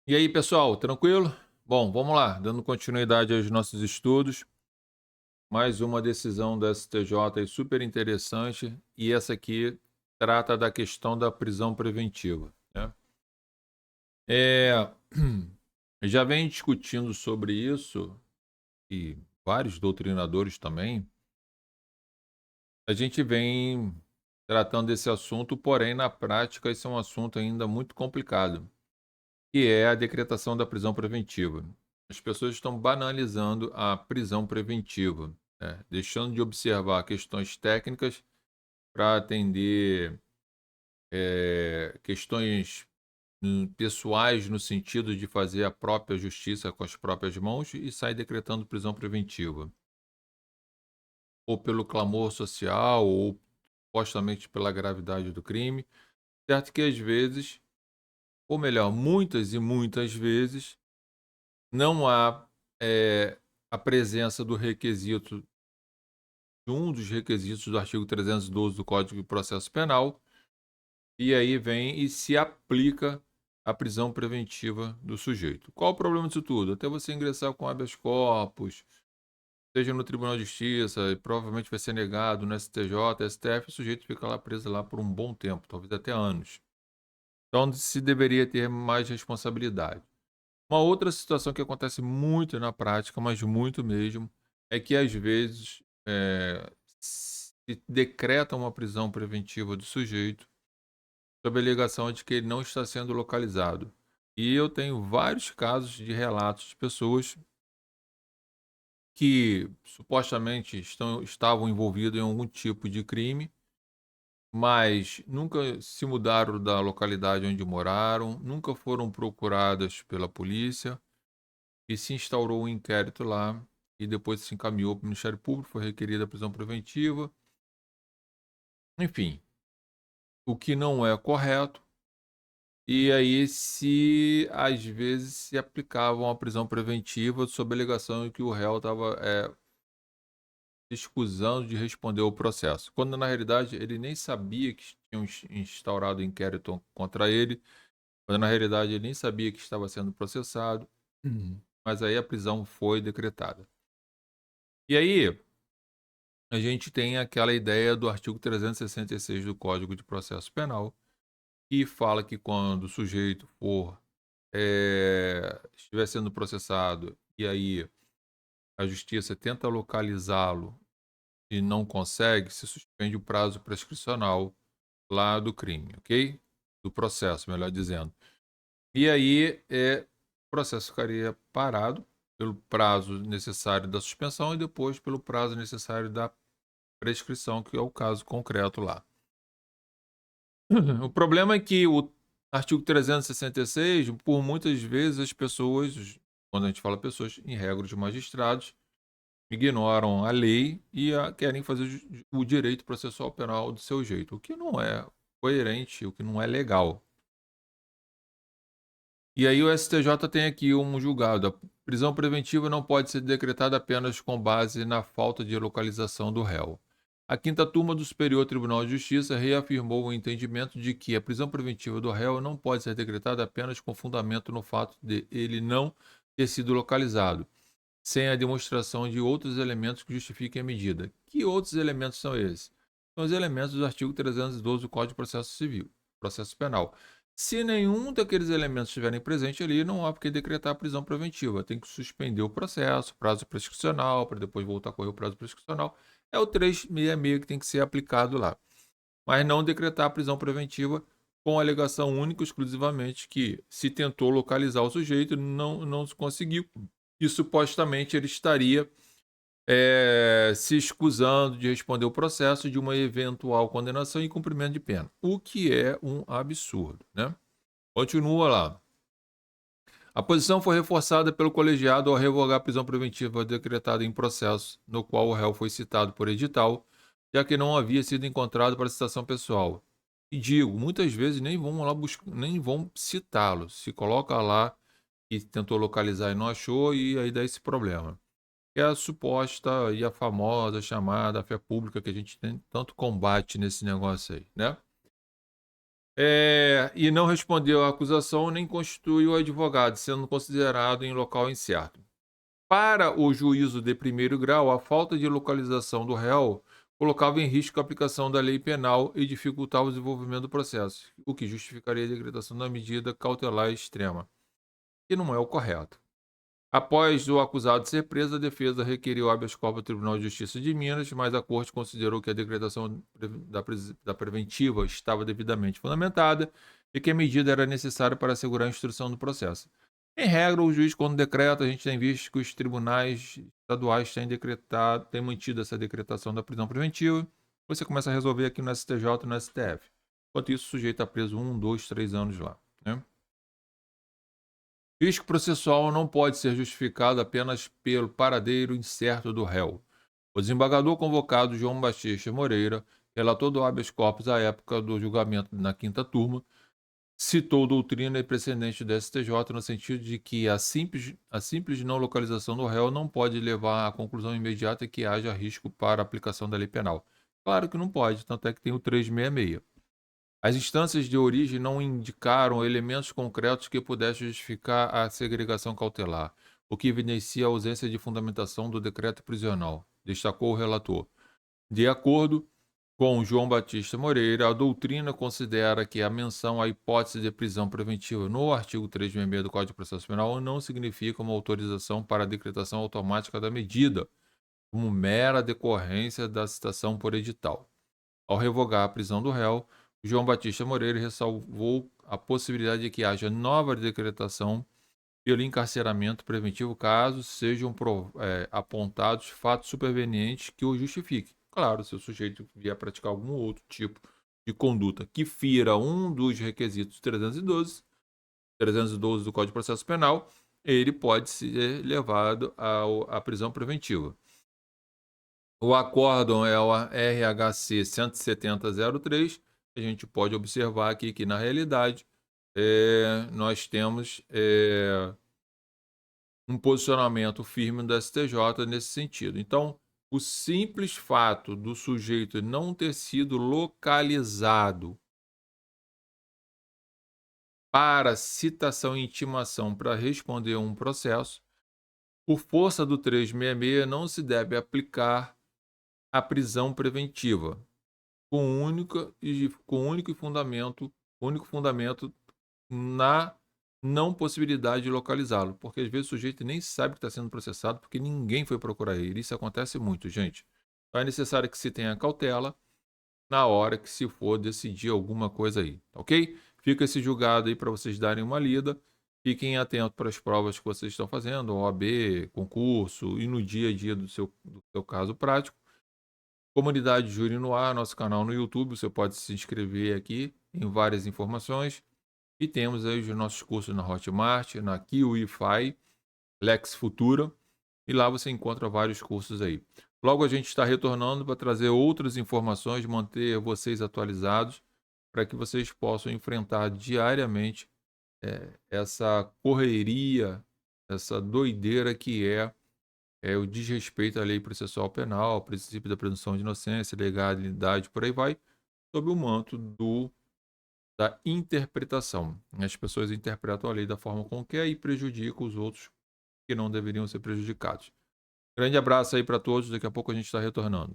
E aí, pessoal, tranquilo? Bom, vamos lá, dando continuidade aos nossos estudos. Mais uma decisão da STJ aí super interessante, e essa aqui trata da questão da prisão preventiva, né? É, já vem discutindo sobre isso, e vários doutrinadores também. A gente vem tratando desse assunto, porém, na prática, esse é um assunto ainda muito complicado, que é a decretação da prisão preventiva. As pessoas estão banalizando a prisão preventiva, né, deixando de observar questões técnicas para atender questões pessoais, no sentido de fazer a própria justiça com as próprias mãos e sai decretando prisão preventiva, ou pelo clamor social, ou supostamente pela gravidade do crime. Certo que às vezes, ou melhor, muitas e muitas vezes, não há a presença do requisito, de um dos requisitos do artigo 312 do Código de Processo Penal, e aí vem e se aplica a prisão preventiva do sujeito. Qual o problema disso tudo? Até você ingressar com habeas corpus, seja no Tribunal de Justiça, e provavelmente vai ser negado no STJ, STF, o sujeito fica lá preso lá por um bom tempo, talvez até anos. Então se deveria ter mais responsabilidade. Uma outra situação que acontece muito na prática, mas muito mesmo, é que às vezes se decreta uma prisão preventiva do sujeito sob a alegação de que ele não está sendo localizado. E eu tenho vários casos de relatos de pessoas que supostamente estavam envolvidas em algum tipo de crime, mas nunca se mudaram da localidade onde moraram, nunca foram procuradas pela polícia. E se instaurou um inquérito lá, e depois se encaminhou para o Ministério Público, foi requerida a prisão preventiva. Enfim, o que não é correto. E aí, se às vezes se aplicavam a prisão preventiva sob a alegação de que o réu estava se escusando de responder ao processo, quando na realidade ele nem sabia que tinham instaurado inquérito contra ele, quando na realidade ele nem sabia que estava sendo processado. Mas aí a prisão foi decretada. E aí, a gente tem aquela ideia do artigo 366 do Código de Processo Penal, que fala que quando o sujeito estiver sendo processado e aí a justiça tenta localizá-lo e não consegue, se suspende o prazo prescricional lá do crime, ok? Do processo, melhor dizendo. E aí o processo ficaria parado pelo prazo necessário da suspensão e depois pelo prazo necessário da prescrição, que é o caso concreto lá. O problema é que o artigo 366, por muitas vezes as pessoas, quando a gente fala pessoas, em regra os magistrados, ignoram a lei e querem fazer o direito processual penal do seu jeito, o que não é coerente, o que não é legal. E aí o STJ tem aqui um julgado. A prisão preventiva não pode ser decretada apenas com base na falta de localização do réu. A quinta turma do Superior Tribunal de Justiça reafirmou o entendimento de que a prisão preventiva do réu não pode ser decretada apenas com fundamento no fato de ele não ter sido localizado, sem a demonstração de outros elementos que justifiquem a medida. Que outros elementos são esses? São os elementos do artigo 312 do Código de Processo Civil, Processo Penal. Se nenhum daqueles elementos estiverem presentes ali, não há por que decretar a prisão preventiva. Tem que suspender o processo, prazo prescricional, para depois voltar a correr o prazo prescricional. É o 366 que tem que ser aplicado lá. Mas não decretar a prisão preventiva com a alegação única e exclusivamente que se tentou localizar o sujeito, não se conseguiu, e supostamente ele estaria se escusando de responder o processo de uma eventual condenação e cumprimento de pena, o que é um absurdo, né? Continua lá. A posição foi reforçada pelo colegiado ao revogar a prisão preventiva decretada em processo, no qual o réu foi citado por edital, já que não havia sido encontrado para citação pessoal. E digo, muitas vezes nem vão lá buscar, nem vão citá-lo. Se coloca lá e tentou localizar e não achou, e aí dá esse problema. É a suposta e a famosa chamada fé pública que a gente tem tanto combate nesse negócio aí, né? E não respondeu à acusação nem constituiu advogado, sendo considerado em local incerto. Para o juízo de primeiro grau, a falta de localização do réu colocava em risco a aplicação da lei penal e dificultava o desenvolvimento do processo, o que justificaria a decretação da medida cautelar extrema, que não é o correto. Após o acusado ser preso, a defesa requeriu habeas corpus ao Tribunal de Justiça de Minas, mas a Corte considerou que a decretação da preventiva estava devidamente fundamentada e que a medida era necessária para assegurar a instrução do processo. Em regra, o juiz, quando decreta, a gente tem visto que os tribunais estaduais têm mantido essa decretação da prisão preventiva. Você começa a resolver aqui no STJ e no STF. Enquanto isso, o sujeito está preso 1, 2, 3 anos lá, né? Risco processual não pode ser justificado apenas pelo paradeiro incerto do réu. O desembargador convocado João Batista Moreira, relator do habeas corpus à época do julgamento na quinta turma, citou doutrina e precedente do STJ no sentido de que a simples não localização do réu não pode levar à conclusão imediata que haja risco para a aplicação da lei penal. Claro que não pode, tanto é que tem o 366. As instâncias de origem não indicaram elementos concretos que pudessem justificar a segregação cautelar, o que evidencia a ausência de fundamentação do decreto prisional, destacou o relator. De acordo com João Batista Moreira, a doutrina considera que a menção à hipótese de prisão preventiva no artigo 366 do Código de Processo Penal não significa uma autorização para a decretação automática da medida, como mera decorrência da citação por edital. Ao revogar a prisão do réu, João Batista Moreira ressalvou a possibilidade de que haja nova decretação pelo encarceramento preventivo caso sejam apontados fatos supervenientes que o justifiquem. Claro, se o sujeito vier praticar algum outro tipo de conduta que fira um dos requisitos 312 do Código de Processo Penal, ele pode ser levado à prisão preventiva. O acórdão é o RHC 17003. A gente pode observar aqui que, na realidade, nós temos um posicionamento firme do STJ nesse sentido. Então, o simples fato do sujeito não ter sido localizado para citação e intimação para responder a um processo, por força do 366, não se deve aplicar a prisão preventiva, com único fundamento na não possibilidade de localizá-lo, porque às vezes o sujeito nem sabe que está sendo processado porque ninguém foi procurar ele. Isso acontece muito, gente. Então é necessário que se tenha cautela na hora que se for decidir alguma coisa aí, ok? Fica esse julgado aí para vocês darem uma lida. Fiquem atentos para as provas que vocês estão fazendo, OAB, concurso e no dia a dia do seu caso prático. Comunidade Júri no Ar, nosso canal no YouTube, você pode se inscrever aqui em várias informações. E temos aí os nossos cursos na Hotmart, na KiwiFi, Lex Futura, e lá você encontra vários cursos aí. Logo a gente está retornando para trazer outras informações, manter vocês atualizados, para que vocês possam enfrentar diariamente essa correria, essa doideira que o desrespeito à lei processual penal, ao princípio da presunção de inocência, legalidade, por aí vai, sob o manto da interpretação. As pessoas interpretam a lei da forma como quer e prejudicam os outros que não deveriam ser prejudicados. Grande abraço aí para todos, daqui a pouco a gente está retornando.